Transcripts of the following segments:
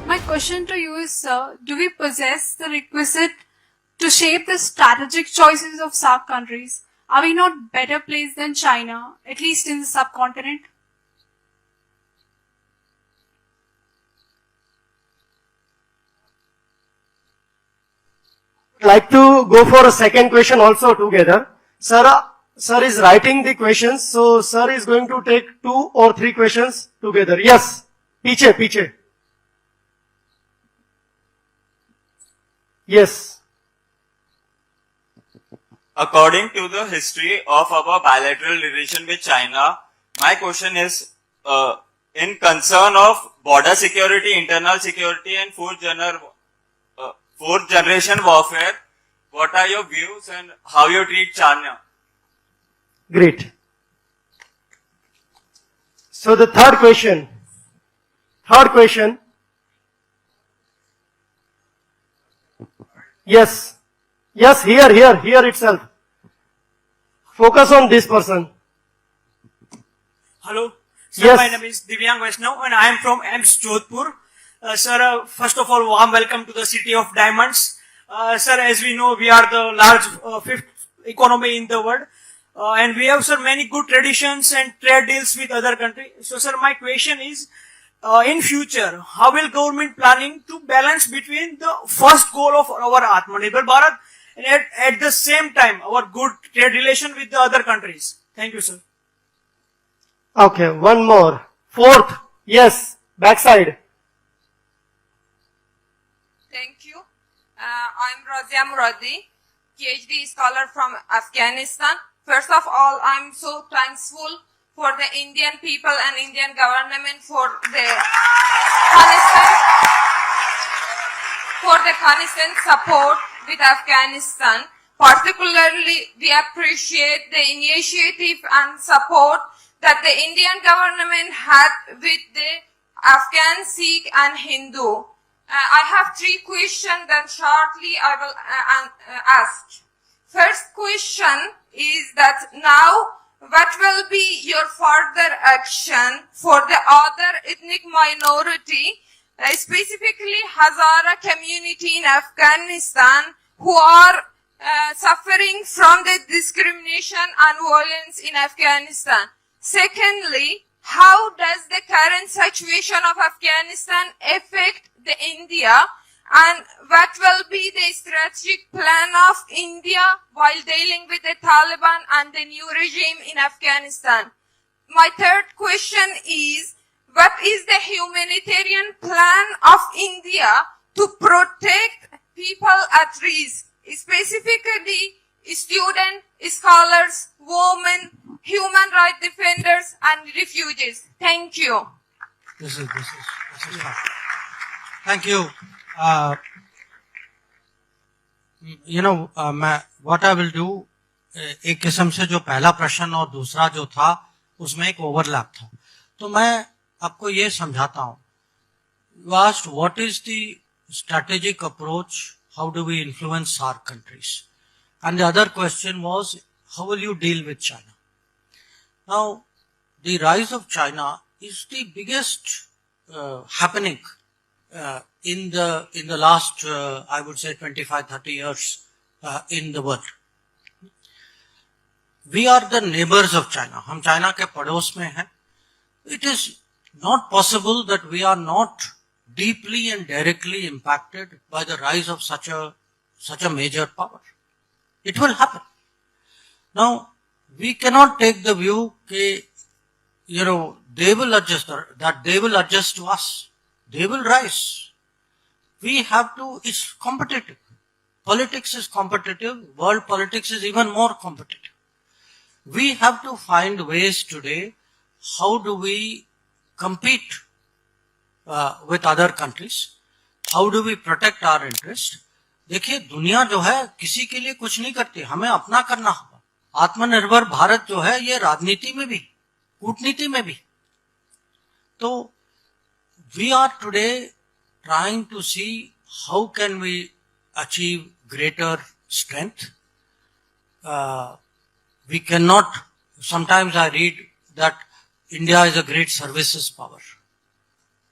My question to you is, sir, do we possess the requisite to shape the strategic choices of SAARC countries? Are we not better placed than China, at least in the subcontinent? Like to go for a second question also together. Sir is writing the questions, so sir is going to take 2 or 3 questions together. Yes, पीछे. Yes. According to the history of our bilateral relation with China, my question is, in concern of border security, internal security and fourth generation warfare, what are your views and how you treat China? Great. So the third question. Yes, here itself. Focus on this person. Hello, sir. Yes. My name is Divyang Vaishnav and I am from AIMS Jodhpur. Sir, first of all, warm welcome to the city of diamonds. Sir, as we know, we are the large fifth economy in the world. And we have, sir, many good traditions and trade deals with other countries. So, sir, my question is, in future, how will government planning to balance between the first goal of our Atmanirbhar Bharat and at the same time our good trade relation with the other countries? Thank you, sir. Okay, one more. Fourth. Yes, backside. Thank you. I'm Razia Muradi, PhD scholar from Afghanistan. First of all, I'm so thankful for the Indian people and Indian government for the constant support with Afghanistan. Particularly, we appreciate the initiative and support that the Indian government had with the Afghan, Sikh and Hindu. I have 3 questions that shortly I will ask. First question is that now, what will be your further action for the other ethnic minority, specifically Hazara community in Afghanistan, who are suffering from the discrimination and violence in Afghanistan? Secondly, how does the current situation of Afghanistan affect the India, and what will be the strategic plan of India while dealing with the Taliban and the new regime in Afghanistan? My third question is, what is the humanitarian plan of India to protect people at risk, specifically students, scholars, women, human rights defenders and refugees? Thank you. This is fine. Thank you. What I will do, एक किस्म से जो पहला प्रश्न और दूसरा जो था उसमें एक ओवरलैप था, तो मैं आपको ये समझाता हूँ. You asked what is the strategic approach, how do we influence SAARC countries, and the other question was how will you deal with China. Now, the rise of China is the biggest happening in the last I would say 25-30 years in the world. We are the neighbors of China. हम China के पड़ोस में हैं. It is not possible that we are not deeply and directly impacted by the rise of such a major power. It will happen. Now, we cannot take the view that they will adjust to us. They will rise. We have to, it's competitive. Politics is competitive. World politics is even more competitive. We have to find ways today, how do we compete with other countries? How do we protect our interest? देखिए, दुनिया जो है किसी के लिए कुछ नहीं करती, हमें अपना करना होगा. आत्मनिर्भर भारत जो है ये राजनीति में भी, कूटनीति में भी. तो we are today trying to see how can we achieve greater strength. We cannot, sometimes I read that India is a great services power.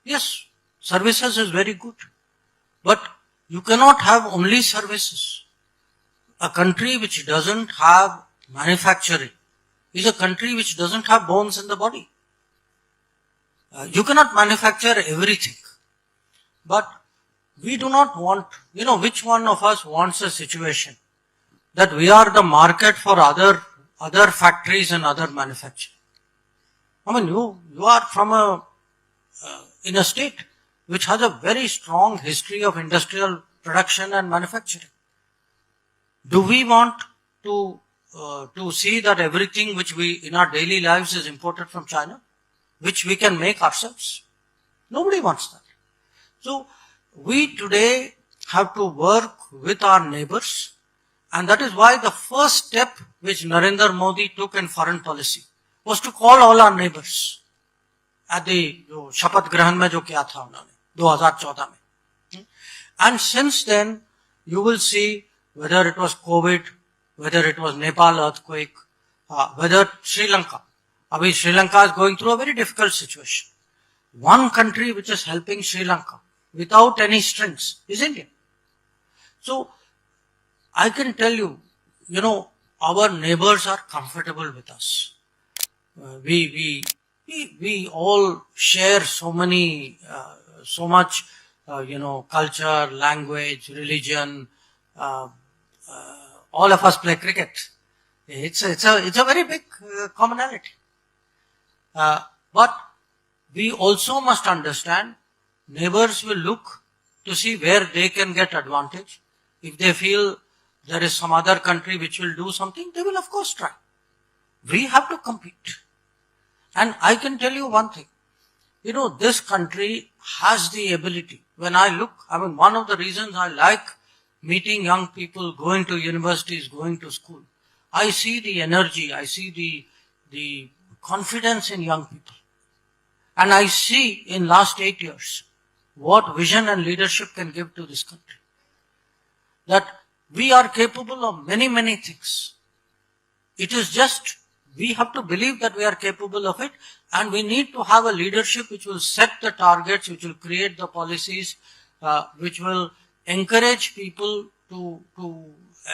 Yes, services is very good. But you cannot have only services. A country which doesn't have manufacturing is a country which doesn't have bones in the body. You cannot manufacture everything. But we do not want, which one of us wants a situation that we are the market for other factories and other manufacturing? I mean, you are from in a state which has a very strong history of industrial production and manufacturing. Do we want to see that everything which we in our daily lives is imported from China, which we can make ourselves? Nobody wants that. So we today have to work with our neighbors, and that is why the first step which Narendra Modi took in foreign policy was to call all our neighbors at the शपथ ग्रहण में जो किया था उन्होंने 2014 में. And since then you will see whether it was COVID, whether it was Nepal earthquake, whether Sri Lanka. Abhi Sri Lanka is going through a very difficult situation. One country which is helping Sri Lanka without any strings is India. So I can tell you, our neighbors are comfortable with us. We all share so much, culture, language, religion. All of us play cricket. It's a very big commonality. But we also must understand neighbors will look to see where they can get advantage. If they feel there is some other country which will do something, they will of course try. We have to compete. And I can tell you one thing. This country has the ability. When I look, one of the reasons I like meeting young people, going to universities, going to school, I see the energy, I see the confidence in young people. And I see in last 8 years what vision and leadership can give to this country. That we are capable of many, many things. It is just, we have to believe that we are capable of it, and we need to have a leadership which will set the targets, which will create the policies, which will encourage people to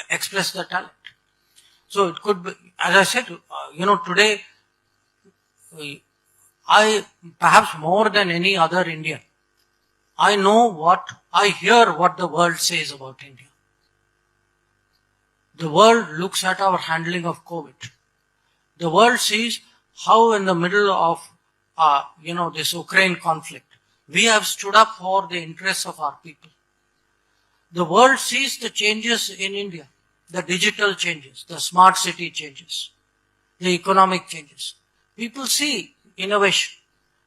express their talent. So it could be, as I said, today, I, perhaps more than any other Indian, I hear what the world says about India. The world looks at our handling of COVID. The world sees how in the middle of, this Ukraine conflict, we have stood up for the interests of our people. The world sees the changes in India, the digital changes, the smart city changes, the economic changes. People see innovation.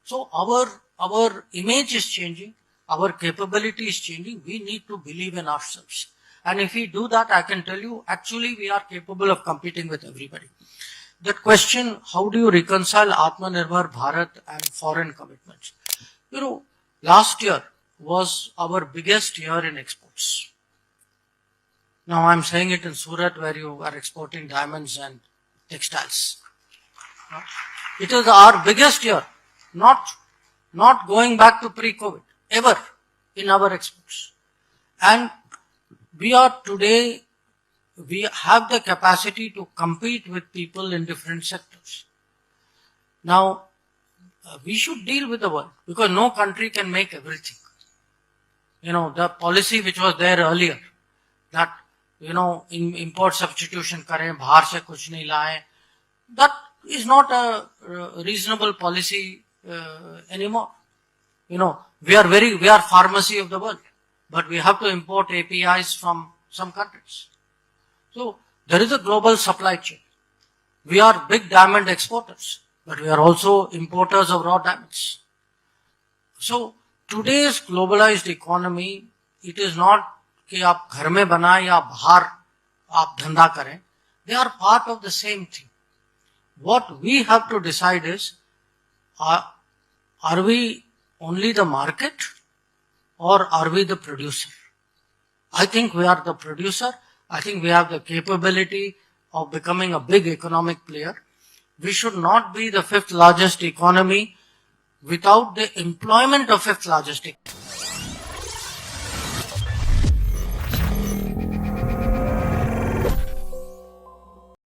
So our image is changing, our capability is changing. We need to believe in ourselves. And if we do that, I can tell you, actually we are capable of competing with everybody. That question, how do you reconcile Atmanirbhar Bharat and foreign commitments? Last year was our biggest year in exports. Now I'm saying it in Surat, where you are exporting diamonds and textiles. It is our biggest year, not going back to pre-COVID, ever in our exports. And we have the capacity to compete with people in different sectors. Now, we should deal with the world, because no country can make everything. The policy which was there earlier, that, import substitution kare, bahar se kuch nahi laye, that is not a reasonable policy anymore. We are pharmacy of the world, but we have to import APIs from some countries. So there is a global supply chain. We are big diamond exporters, but we are also importers of raw diamonds. So today's globalized economy, it is not कि आप घर में बनाएं या बाहर आप धंधा करें. They are part of the same thing. What we have to decide is, are we only the market or are we the producer? I think we are the producer. I think we have the capability of becoming a big economic player. We should not be the 5th largest economy without the employment of 5th largest economy.